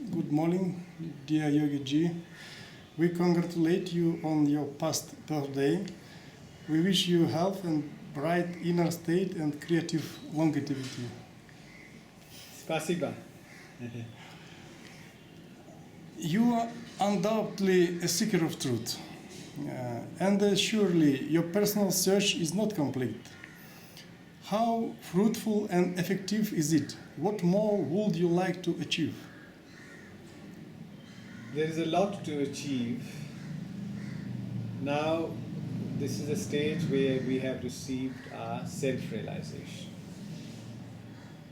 Good morning, dear Yogi Ji. We congratulate you on your past birthday. We wish you health and bright inner state and creative longevity. Спасибо. You are undoubtedly a seeker of truth, and surely your personal search is not complete. How fruitful and effective is it? What more would you like to achieve? There is a lot to achieve. Now, this is a stage where we have received our self-realization.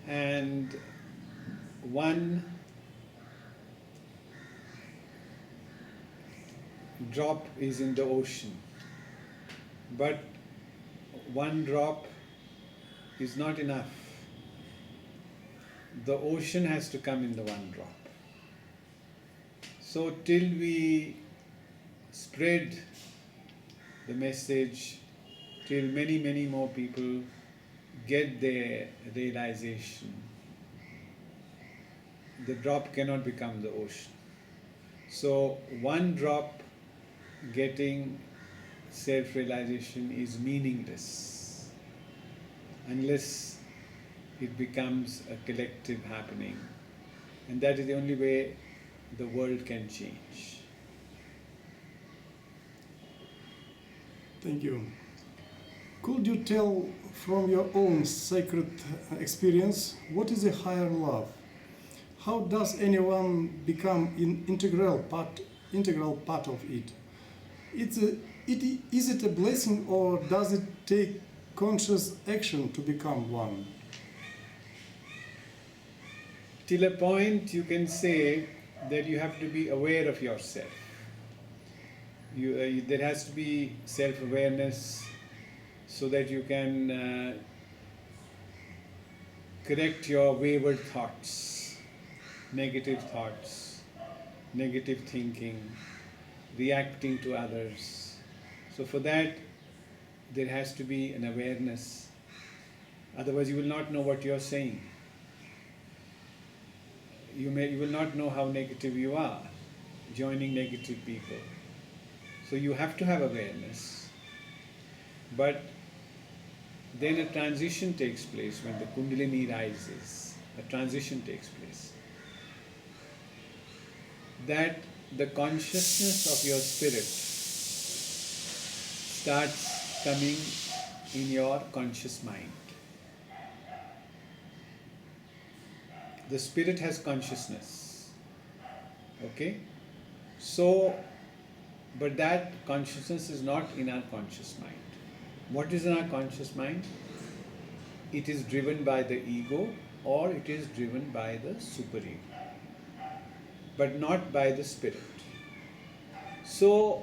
And one drop is in the ocean, but one drop is not enough. The ocean has to come in the one drop. So till we spread the message, till many more people get their realization, the drop cannot become the ocean. So one drop getting self-realization is meaningless unless it becomes a collective happening. And that is the only way the world can change. Thank you. Could you tell from your own sacred experience what is a higher love? How does anyone become an integral part of it? Is it a blessing or does it take conscious action to become one? Till a point you can say that you have to be aware of yourself. There has to be self-awareness so that you can correct your wayward thoughts, negative thinking, reacting to others. So for that, there has to be an awareness. Otherwise, you will not know what you are saying. You will not know how negative you are, joining negative people. So you have to have awareness. But then a transition takes place when the Kundalini rises. A transition takes place. That the consciousness of your spirit starts coming in your conscious mind. The spirit has consciousness. Okay? So, but that consciousness is not in our conscious mind. What is in our conscious mind? It is driven by the ego or it is driven by the superego, but not by the spirit. So,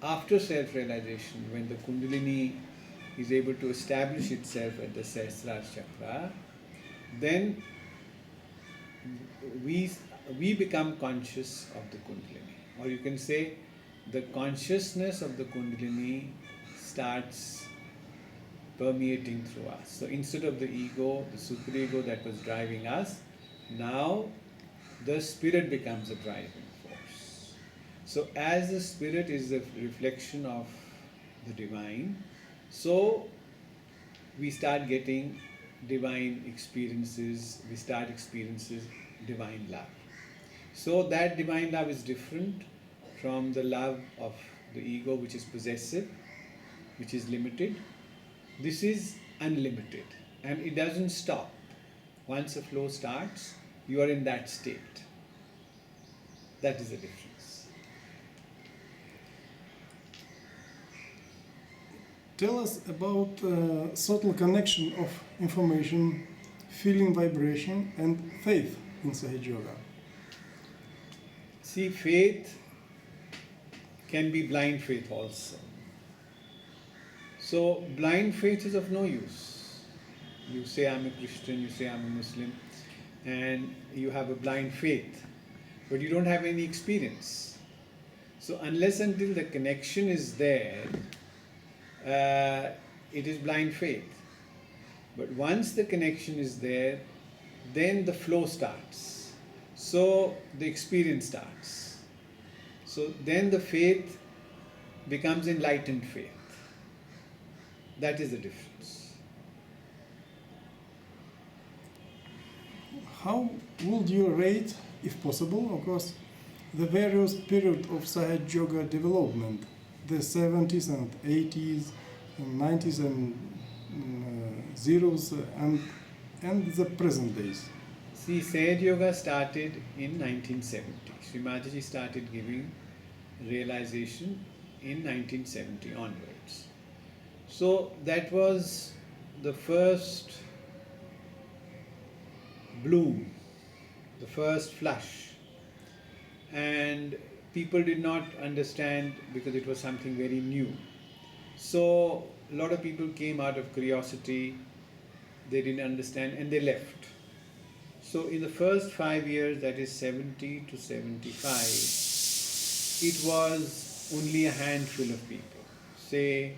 after self-realization, when the Kundalini is able to establish itself at the Sahasrara chakra, then we become conscious of the Kundalini. Or you can say the consciousness of the Kundalini starts permeating through us. So instead of the ego, the superego that was driving us, now the spirit becomes a driving force. So as the spirit is a reflection of the divine, so we start getting divine experiences, we start experiencing divine love. So that divine love is different from the love of the ego, which is possessive, which is limited. This is unlimited and it doesn't stop. Once a flow starts, you are in that state. That is the difference. Tell us about subtle connection of information, feeling vibration and faith in Sahaja Yoga. See, faith can be blind faith also. So blind faith is of no use. You say I'm a Christian, you say I'm a Muslim, and you have a blind faith, but you don't have any experience. So unless until the connection is there, it is blind faith. But once the connection is there, then the flow starts. So the experience starts. So then the faith becomes enlightened faith. That is the difference. How would you rate, if possible, of course, the various periods of Sahaja Yoga development, the 70s and 80s, and 90s and zeros, and the present days? See, Sage Yoga started in 1970. Sri Mataji started giving realization in 1970 onwards. So that was the first bloom, the first flush. And people did not understand because it was something very new. So a lot of people came out of curiosity, they didn't understand, and they left. So in the first 5 years, that is 70 to 75, it was only a handful of people. Say,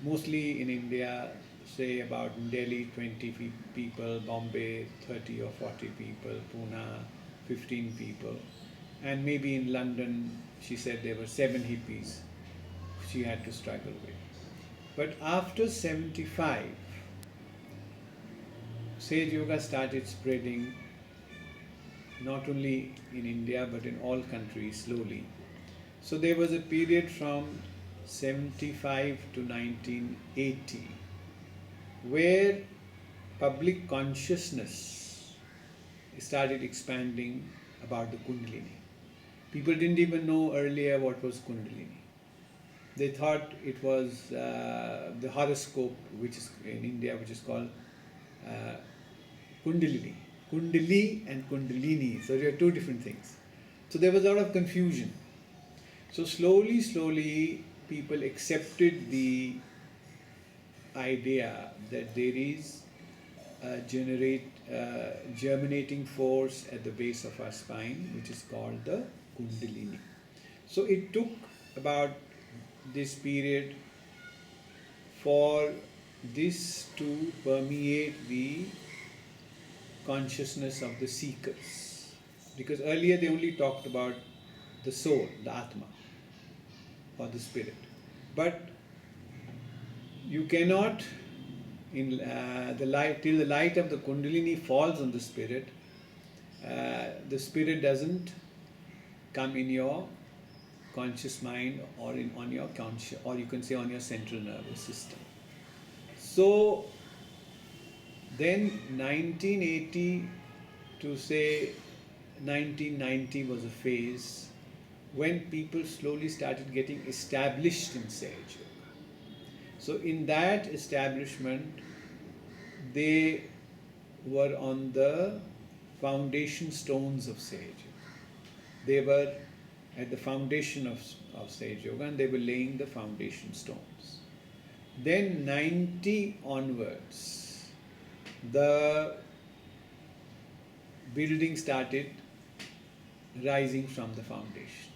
mostly in India, say about in Delhi 20 people, Bombay 30 or 40 people, Pune 15 people, and maybe in London she said there were 7 hippies she had to struggle with. But after 75, Sage Yoga started spreading not only in India but in all countries slowly. So there was a period from 75 to 1980 where public consciousness started expanding about the Kundalini. People didn't even know earlier what was Kundalini. They thought it was the horoscope, which is in India, which is called Kundalini. Kundali and Kundalini. So there are 2 different things. So there was a lot of confusion. So slowly, people accepted the idea that there is a germinating force at the base of our spine, which is called the Kundalini. So it took about this period for this to permeate the consciousness of the seekers. Because earlier they only talked about the soul, the Atma, or the spirit. But you cannot, in the light, till the light of the Kundalini falls on the spirit doesn't come in your conscious mind or on your conscious, or you can say on your central nervous system. So then 1980 to say 1990 was a phase when people slowly started getting established in Sage Yoga. So in that establishment, they were on the foundation stones of Sage Yoga. They were at the foundation of Sage Yoga, and they were laying the foundation stones. Then 90 onwards, the building started rising from the foundation.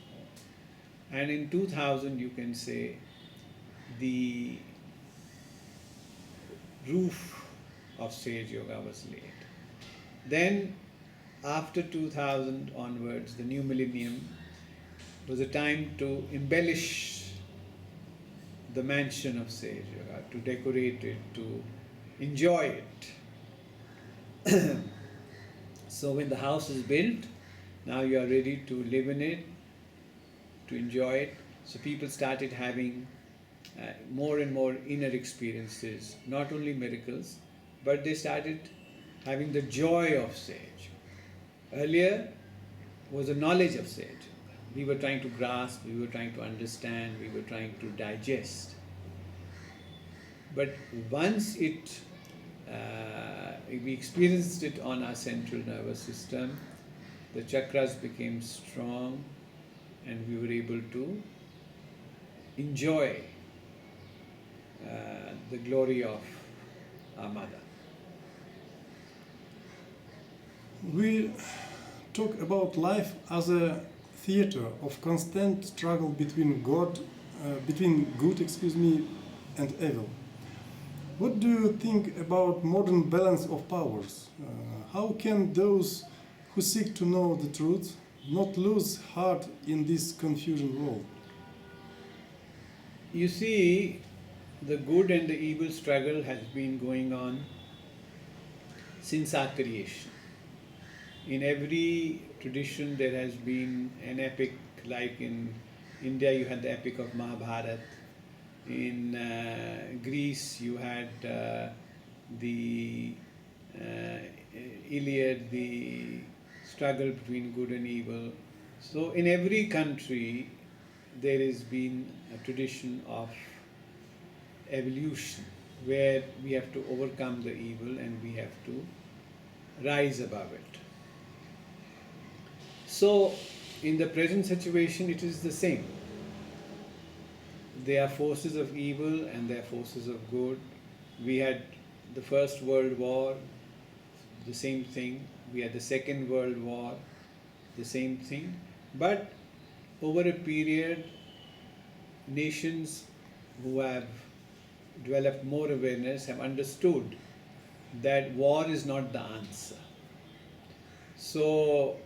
And in 2000, you can say, the roof of Sage Yoga was laid. Then after 2000 onwards, the new millennium was a time to embellish the mansion of Sage Yoga, to decorate it, to enjoy it. So when the house is built, now you are ready to live in it, to enjoy it. So people started having more and more inner experiences, not only miracles, but they started having the joy of Sage. Earlier was the knowledge of Sage. We were trying to grasp, we were trying to understand, we were trying to digest. But once we experienced it on our central nervous system, the chakras became strong and we were able to enjoy the glory of our mother. We talk about life as a theater of constant struggle between good, and evil. What do you think about modern balance of powers? How can those who seek to know the truth, not lose heart in this confusion world? You see, the good and the evil struggle has been going on since our creation. In every tradition, there has been an epic, like in India, you had the epic of Mahabharata. In Greece, you had the Iliad, the struggle between good and evil. So, in every country, there has been a tradition of evolution where we have to overcome the evil and we have to rise above it. So, in the present situation, it is the same. There are forces of evil and there are forces of good. We had the First World War, the same thing. We had the Second World War, the same thing. But over a period, nations who have developed more awareness have understood that war is not the answer. So,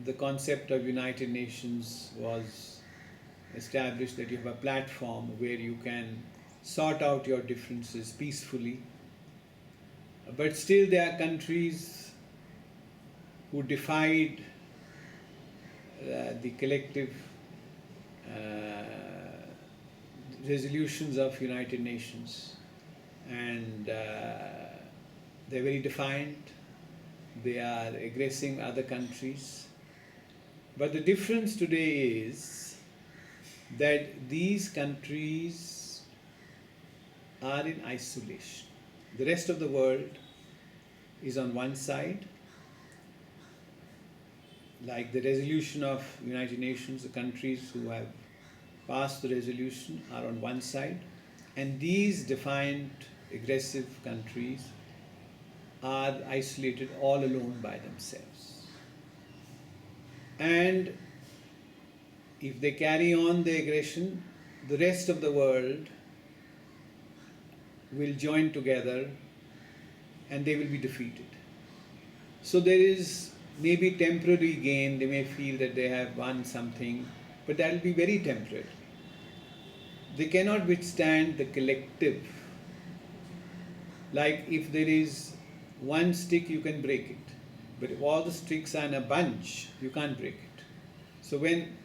the concept of United Nations was established, that you have a platform where you can sort out your differences peacefully. But still there are countries who defied the collective resolutions of United Nations, and they're very defiant. They are aggressing other countries. But the difference today is that these countries are in isolation. The rest of the world is on one side, like the resolution of United Nations, the countries who have passed the resolution are on one side, and these defiant, aggressive countries are isolated all alone by themselves. And if they carry on the aggression, the rest of the world will join together and they will be defeated. So there is maybe temporary gain. They may feel that they have won something, but that will be very temporary. They cannot withstand the collective. Like if there is one stick, you can break it. But if all the sticks are in a bunch, you can't break it. So when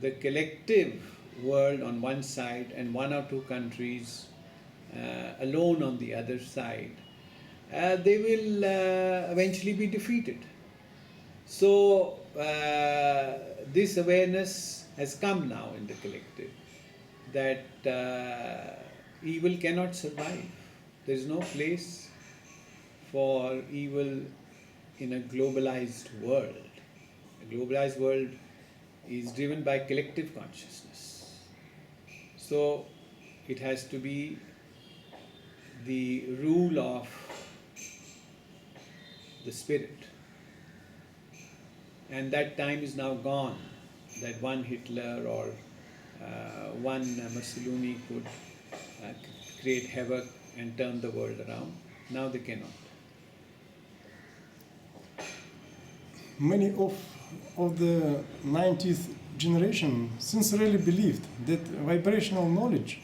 the collective world on one side and one or two countries alone on the other side, they will eventually be defeated. So this awareness has come now in the collective that evil cannot survive. There is no place for evil in a globalized world. A globalized world is driven by collective consciousness. So it has to be the rule of the spirit. And that time is now gone, that one Hitler or one Mussolini could create havoc and turn the world around. Now they cannot. Many of the 90th generation sincerely believed that vibrational knowledge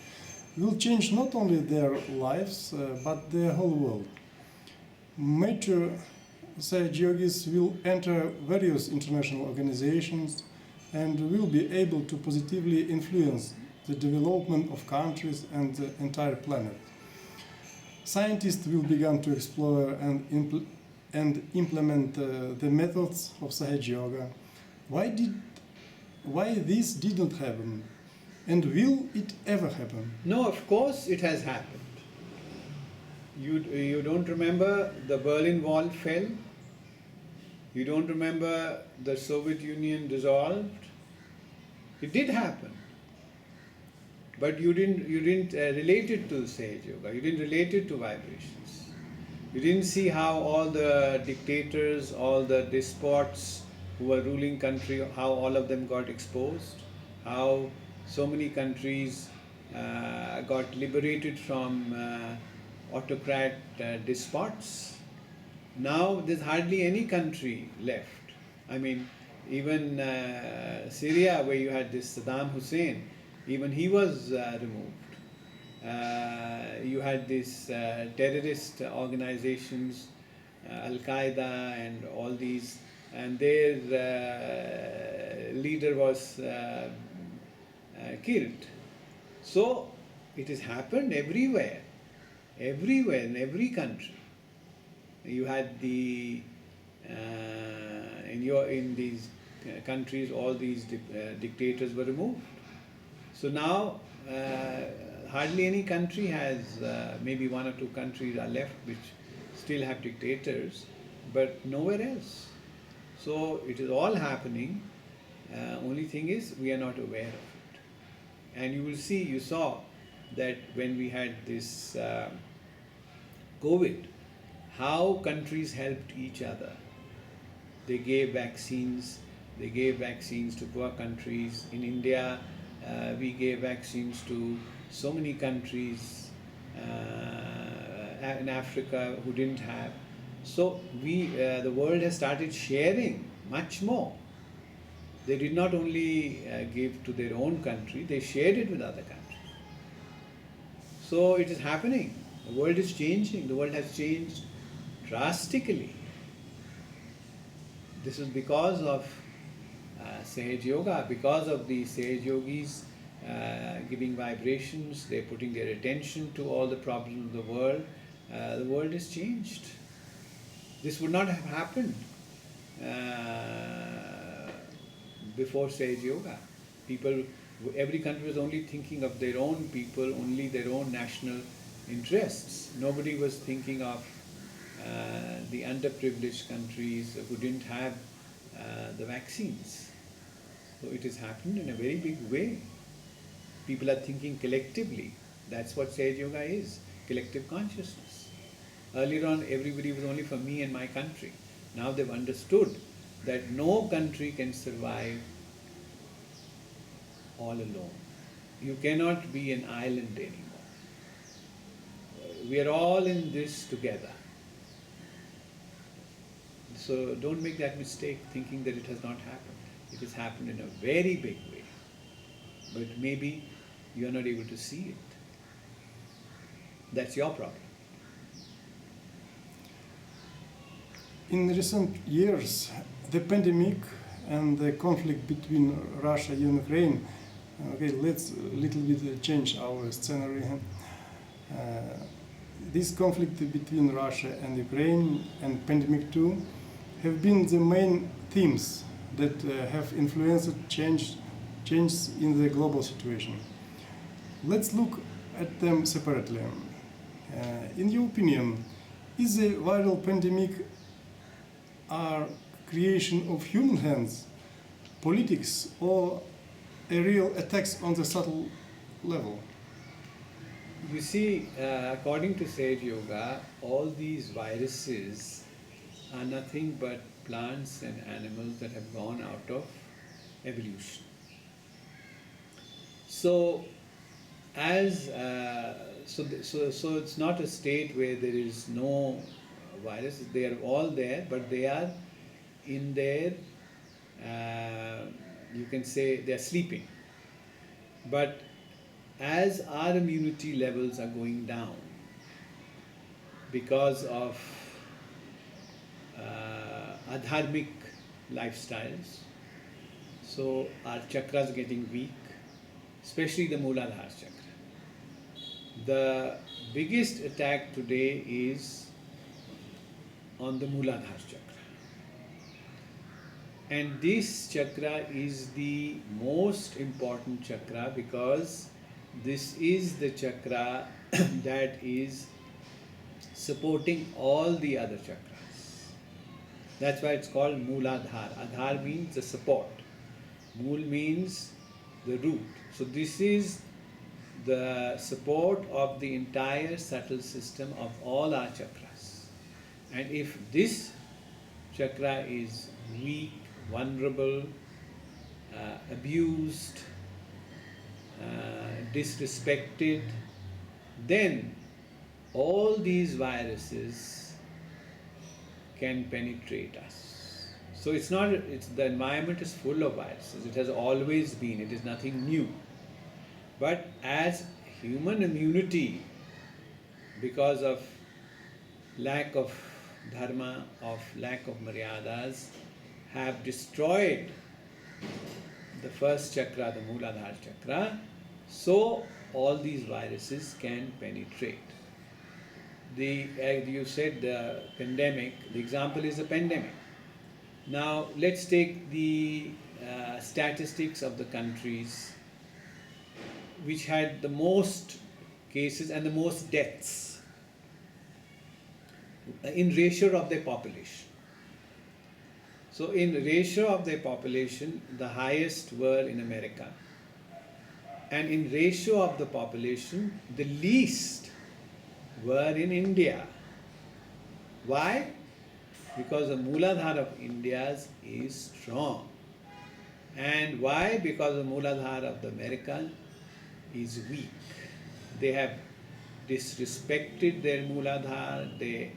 will change not only their lives but the whole world. Major Sage yogis will enter various international organizations and will be able to positively influence the development of countries and the entire planet. Scientists will begin to explore and implement the methods of Sahaj Yoga. Why this didn't happen? And will it ever happen? No, of course it has happened. You don't remember the Berlin Wall fell? You don't remember the Soviet Union dissolved? It did happen. But you didn't relate it to Sahaj Yoga. You didn't relate it to vibrations. You didn't see how all the dictators, all the despots who were ruling country, how all of them got exposed, how so many countries got liberated from autocrat despots. Now there's hardly any country left. I mean, even Syria, where you had this Saddam Hussein, even he was removed. You had these terrorist organizations, Al Qaeda, and all these, and their leader was killed. So it has happened everywhere, everywhere in every country. You had the in these countries, all these dictators were removed. So now hardly any country has, maybe one or two countries are left which still have dictators, but nowhere else. So it is all happening. Only thing is we are not aware of it. And you will see, you saw that when we had this COVID, how countries helped each other. They gave vaccines. They gave vaccines to poor countries. In India, we gave vaccines to so many countries in Africa who didn't have. So the world has started sharing much more. They did not only give to their own country, they shared it with other countries. So it is happening. The world is changing. The world has changed drastically. This is because of Sahaj Yoga, because of the Sahaj Yogis giving vibrations, they're putting their attention to all the problems of the world has changed. This would not have happened before Sahaj Yoga. Every country was only thinking of their own people, only their own national interests. Nobody was thinking of the underprivileged countries who didn't have the vaccines. So it has happened in a very big way. People are thinking collectively. That's what Sahaj Yoga is, collective consciousness. Earlier on, everybody was only for me and my country. Now they've understood that no country can survive all alone. You cannot be an island anymore. We are all in this together. So don't make that mistake thinking that it has not happened. It has happened in a very big way. But maybe you are not able to see it. That's your problem. In recent years, the pandemic and the conflict between Russia and Ukraine, okay, let's a little bit change our scenery. This conflict between Russia and Ukraine and pandemic too have been the main themes that have influenced change in the global situation. Let's look at them separately. In your opinion, is the viral pandemic a creation of human hands, politics, or a real attacks on the subtle level? You see, according to Sage Yoga, all these viruses are nothing but plants and animals that have gone out of evolution. So, so it's not a state where there is no virus. They are all there, but they are in their, you can say they are sleeping. But as our immunity levels are going down because of adharmic lifestyles, so our chakras getting weak, especially the Mooladhara chakra. The biggest attack today is on the Mooladhara chakra. And this chakra is the most important chakra because this is the chakra that is supporting all the other chakras. That's why it's called Mooladhara. Adhar means the support. Mool means the root. So this is the support of the entire subtle system of all our chakras. And if this chakra is weak, vulnerable, abused, disrespected, then all these viruses can penetrate us. So it's not, it's the environment is full of viruses. It has always been. It is nothing new. But as human immunity, because of lack of dharma, of lack of maryadas, have destroyed the first chakra, the Mooladhara chakra, so all these viruses can penetrate. As you said, the pandemic, the example is a pandemic. Now let's take the statistics of the countries which had the most cases and the most deaths in ratio of their population. So in ratio of their population, the highest were in America, and in ratio of the population, the least were in India. Why? Because the Mooladhara of India's is strong. And why? Because the Mooladhara of the American is weak. They have disrespected their Mooladhara, they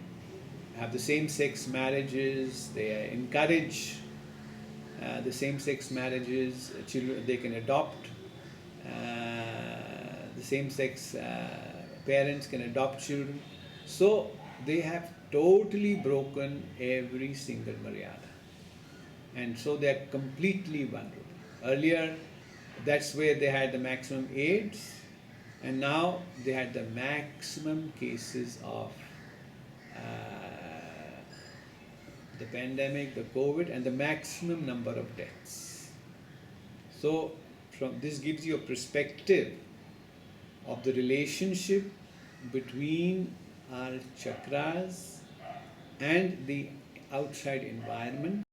have the same-sex marriages, they encourage the same-sex marriages, children, they can adopt, the same-sex parents can adopt children. So they have totally broken every single maryada. And so they are completely vulnerable. Earlier, that's where they had the maximum AIDS, and now they had the maximum cases of the pandemic, the COVID, and the maximum number of deaths. So from this gives you a perspective of the relationship between our chakras and the outside environment.